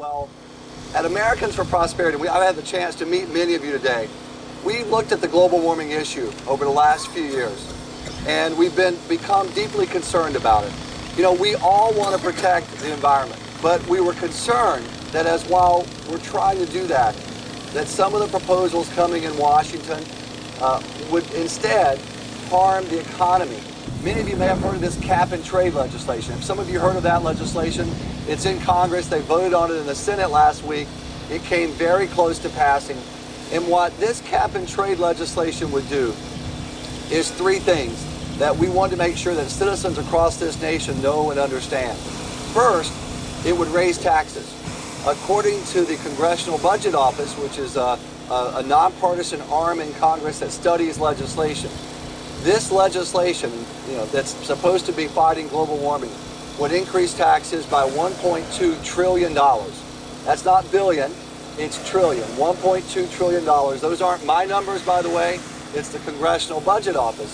Well, at Americans for Prosperity, I've had the chance to meet many of you today. We've looked at the global warming issue over the last few years, and we've become deeply concerned about it. You know, we all want to protect the environment, but we were concerned that while we're trying to do that, that some of the proposals coming in Washington would instead harm the economy. Many of you may have heard of this cap and trade legislation. If some of you heard of that legislation, it's in Congress. They voted on it in the Senate last week. It came very close to passing. And what this cap and trade legislation would do is three things that we want to make sure that citizens across this nation know and understand. First, it would raise taxes. According to the Congressional Budget Office, which is a nonpartisan arm in Congress that studies legislation, this legislation, that's supposed to be fighting global warming, would increase taxes by $1.2 trillion. That's not billion, it's trillion. $1.2 trillion. Those aren't my numbers, by the way. It's the Congressional Budget Office.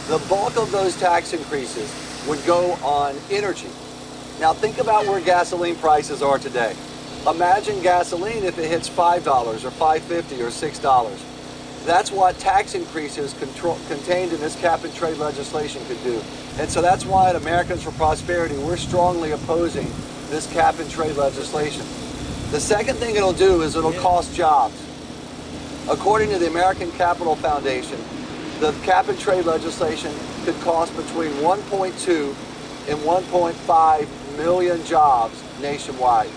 The bulk of those tax increases would go on energy. Now think about where gasoline prices are today. Imagine gasoline if it hits $5 or $5.50 or $6. That's what tax increases contained in this cap and trade legislation could do. And so that's why at Americans for Prosperity, we're strongly opposing this cap and trade legislation. The second thing it'll do is it'll cost jobs. According to the American Capital Foundation, the cap and trade legislation could cost between 1.2 and 1.5 million jobs nationwide.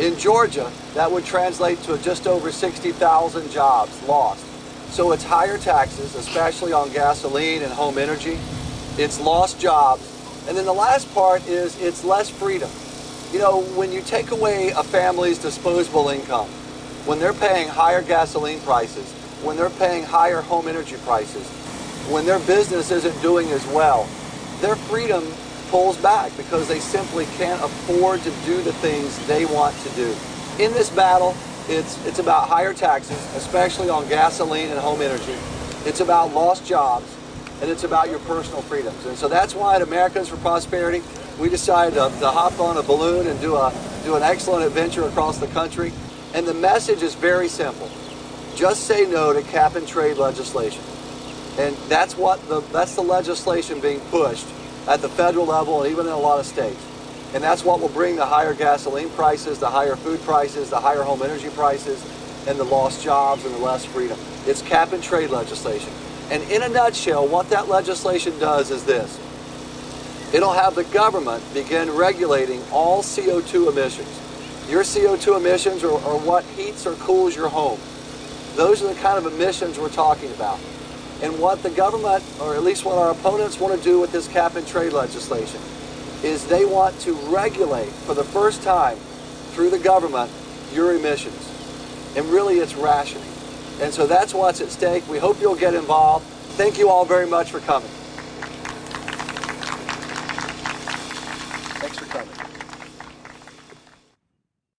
In Georgia, that would translate to just over 60,000 jobs lost. So it's higher taxes, especially on gasoline and home energy. It's lost jobs. And then the last part is it's less freedom. You know, when you take away a family's disposable income, when they're paying higher gasoline prices, when they're paying higher home energy prices, when their business isn't doing as well, their freedom pulls back because they simply can't afford to do the things they want to do. In this battle, it's about higher taxes, especially on gasoline and home energy. It's about lost jobs, and it's about your personal freedoms. And so that's why at Americans for Prosperity, we decided to hop on a balloon and do an excellent adventure across the country. And the message is very simple. Just say no to cap and trade legislation. And that's the legislation being pushed at the federal level and even in a lot of states. And that's what will bring the higher gasoline prices, the higher food prices, the higher home energy prices, and the lost jobs and the less freedom. It's cap and trade legislation. And in a nutshell, what that legislation does is this. It'll have the government begin regulating all CO2 emissions. Your CO2 emissions are what heats or cools your home. Those are the kind of emissions we're talking about. And what the government, or at least what our opponents want to do with this cap and trade legislation, is they want to regulate for the first time through the government your emissions. And really it's rationing. And so that's what's at stake. We hope you'll get involved. Thank you all very much for coming. Thanks for coming.